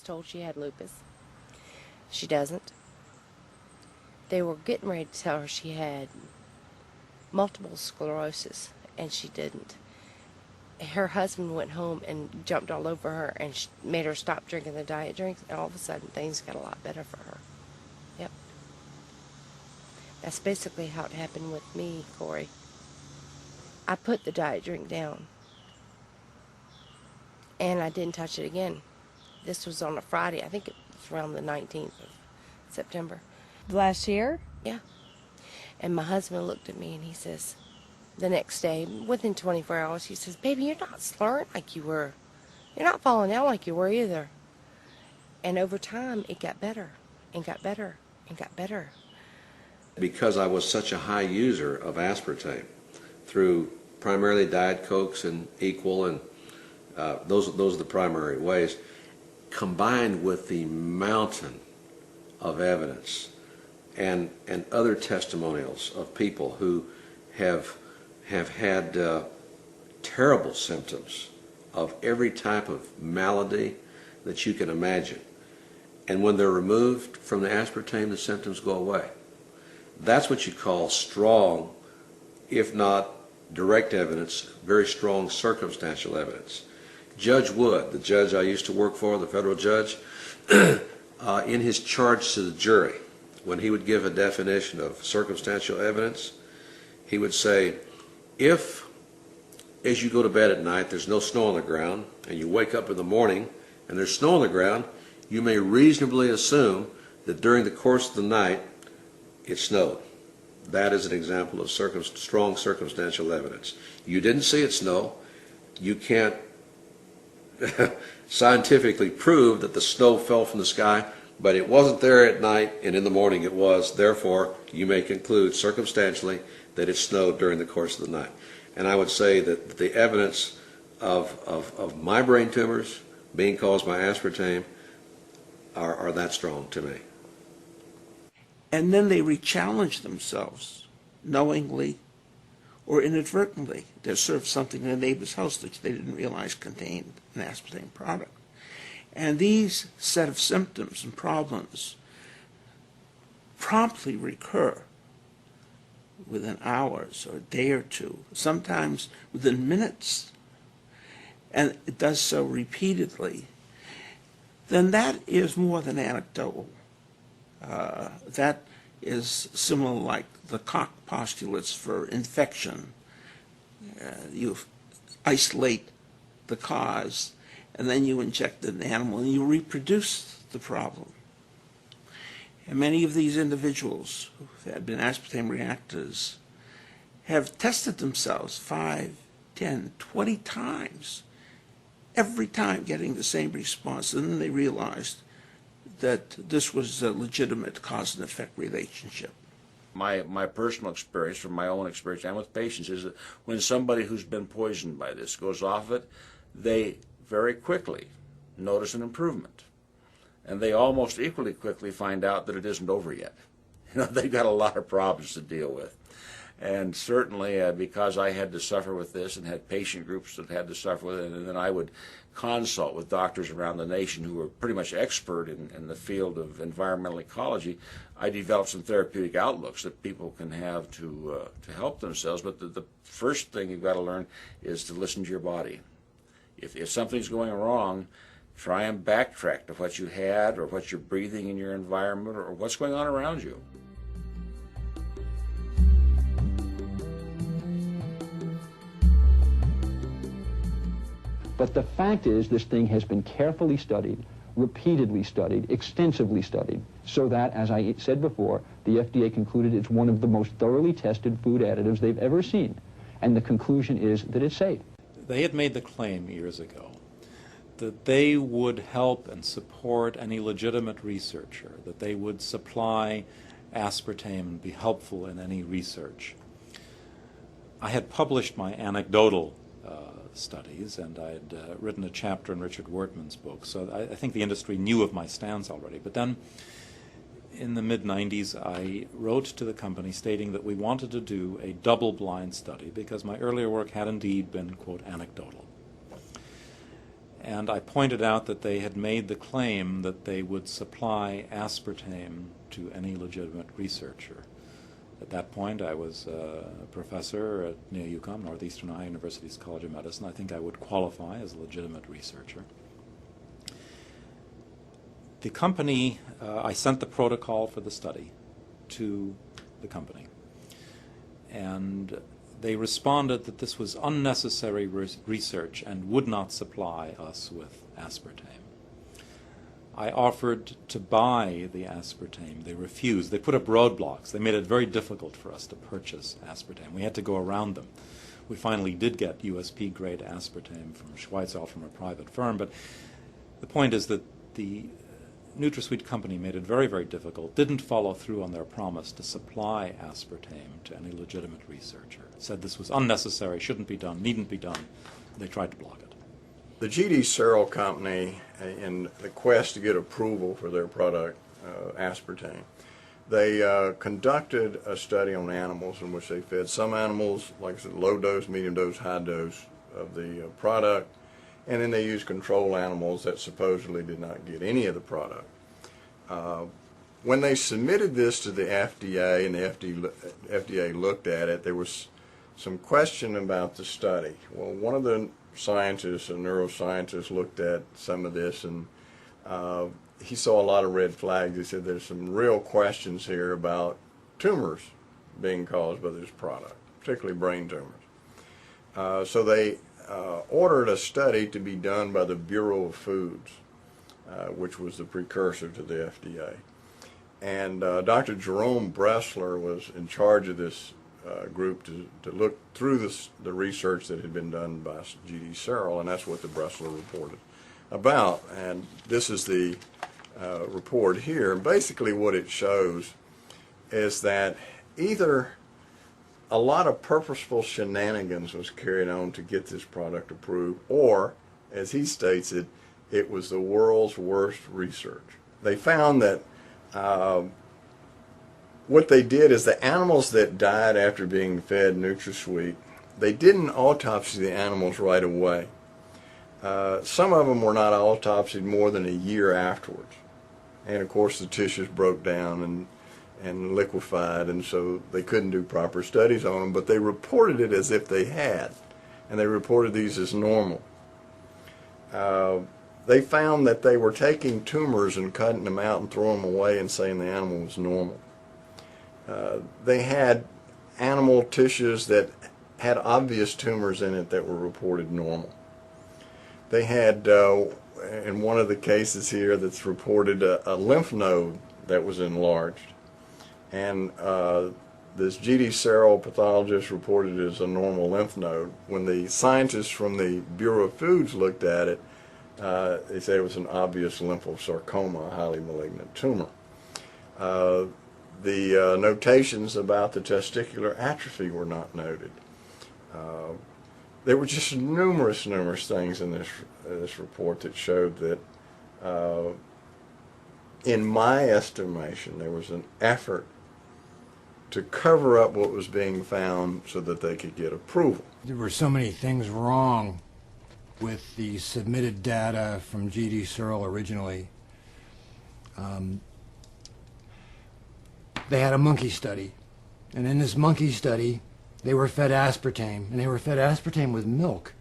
told she had lupus. She doesn't. They were getting ready to tell her she had multiple sclerosis, and she didn't. Her husband went home and jumped all over her and made her stop drinking the diet drinks, and all of a sudden things got a lot better for her. Yep. That's basically how it happened with me, Corey. I put the diet drink down, and I didn't touch it again. This was on a Friday. I think it was around the 19th of September. Last year? Yeah. And my husband looked at me and he says, the next day, within 24 hours, he says, baby, you're not slurring like you were. You're not falling out like you were either. And over time, it got better and got better and got better. Because I was such a high user of aspartame through primarily Diet Cokes and Equal, and those are the primary ways, combined with the mountain of evidence and other testimonials of people who have had terrible symptoms of every type of malady that you can imagine. And when they're removed from the aspartame, the symptoms go away. That's what you call strong, if not direct evidence, very strong circumstantial evidence. Judge Wood, the judge I used to work for, the federal judge, in his charge to the jury, when he would give a definition of circumstantial evidence, he would say, if, as you go to bed at night, there's no snow on the ground, and you wake up in the morning and there's snow on the ground, you may reasonably assume that during the course of the night it snowed. That is an example of strong circumstantial evidence. You didn't see it snow. You can't scientifically prove that the snow fell from the sky, but it wasn't there at night, and in the morning it was. Therefore, you may conclude circumstantially that it snowed during the course of the night. And I would say that the evidence of my brain tumors being caused by aspartame are that strong to me. And then they re-challenge themselves, knowingly or inadvertently. They served something in a neighbor's house that they didn't realize contained an aspartame product. And these set of symptoms and problems promptly recur within hours or a day or two, sometimes within minutes, and it does so repeatedly, then that is more than anecdotal. That is similar like the Koch postulates for infection. You isolate the cause, and then you inject an animal, and you reproduce the problem. And many of these individuals who have been aspartame reactors have tested themselves 5, 10, 20 times, every time getting the same response, and then they realized that this was a legitimate cause and effect relationship. My personal experience, from my own experience and with patients, is that when somebody who's been poisoned by this goes off it, they very quickly notice an improvement. And they almost equally quickly find out that it isn't over yet. You know, they've got a lot of problems to deal with. And certainly because I had to suffer with this and had patient groups that had to suffer with it, and then I would consult with doctors around the nation who were pretty much expert in the field of environmental ecology, I developed some therapeutic outlooks that people can have to help themselves. But the first thing you've got to learn is to listen to your body. If something's going wrong, try and backtrack to what you had or what you're breathing in your environment or what's going on around you. But the fact is, this thing has been carefully studied, repeatedly studied, extensively studied, so that, as I said before, the FDA concluded it's one of the most thoroughly tested food additives they've ever seen. And the conclusion is that it's safe. They had made the claim years ago that they would help and support any legitimate researcher, that they would supply aspartame and be helpful in any research. I had published my anecdotal studies, and I had written a chapter in Richard Wortman's book, so I think the industry knew of my stance already. But then in the mid-90s, I wrote to the company stating that we wanted to do a double-blind study because my earlier work had indeed been, quote, anecdotal. And I pointed out that they had made the claim that they would supply aspartame to any legitimate researcher. At that point, I was a professor near UCOM, Northeastern Ohio University's College of Medicine. I think I would qualify as a legitimate researcher. The company, I sent the protocol for the study to the company, and they responded that this was unnecessary research and would not supply us with aspartame. I offered to buy the aspartame. They refused. They put up roadblocks. They made it very difficult for us to purchase aspartame. We had to go around them. We finally did get USP-grade aspartame from Schweitzer, from a private firm, but the point is that the NutraSweet company made it very, very difficult, didn't follow through on their promise to supply aspartame to any legitimate researcher. Said this was unnecessary, shouldn't be done, needn't be done. They tried to block it. The GD Searle Company, in the quest to get approval for their product, aspartame, they conducted a study on animals in which they fed some animals, like I said, low dose, medium dose, high dose of the product, and then they used control animals that supposedly did not get any of the product. When they submitted this to the FDA and the FDA looked at it, there was some question about the study. Well, one of the scientists, a neuroscientist, looked at some of this, and he saw a lot of red flags. He said there's some real questions here about tumors being caused by this product, particularly brain tumors. So they ordered a study to be done by the Bureau of Foods, which was the precursor to the FDA. And Dr. Jerome Bressler was in charge of this group to look through the research that had been done by G.D. Searle, and that's what the Bressler reported about. And this is the report here. And basically what it shows is that either a lot of purposeful shenanigans was carried on to get this product approved, or, as he states it, it was the world's worst research. They found that what they did is the animals that died after being fed NutraSweet, they didn't autopsy the animals right away. Some of them were not autopsied more than a year afterwards. And of course the tissues broke down and liquefied, and so they couldn't do proper studies on them, but they reported it as if they had, and they reported these as normal. They found that they were taking tumors and cutting them out and throwing them away and saying the animal was normal. They had animal tissues that had obvious tumors in it that were reported normal. They had, in one of the cases here that's reported, a lymph node that was enlarged. And this G.D. Searle pathologist reported it as a normal lymph node. When the scientists from the Bureau of Foods looked at it, they said it was an obvious lymphosarcoma, a highly malignant tumor. The notations about the testicular atrophy were not noted. There were just numerous things in this report that showed that, in my estimation, there was an effort to cover up what was being found so that they could get approval. There were so many things wrong with the submitted data from G.D. Searle originally. They had a monkey study, and in this monkey study they were fed aspartame, and they were fed aspartame with milk.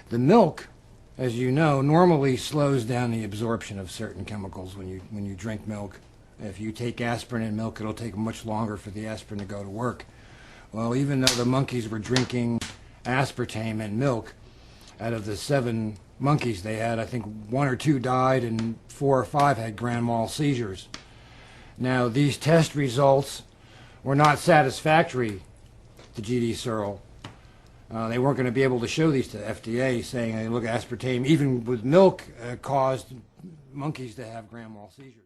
The milk, as you know, normally slows down the absorption of certain chemicals when you drink milk. If you take aspirin in milk, it'll take much longer for the aspirin to go to work. Well, even though the monkeys were drinking aspartame and milk, out of the 7 monkeys they had, I think 1 or 2 died and 4 or 5 had grand mal seizures. Now, these test results were not satisfactory to G.D. Searle. They weren't going to be able to show these to the FDA, saying, hey, look, aspartame, even with milk, caused monkeys to have grand mal seizures.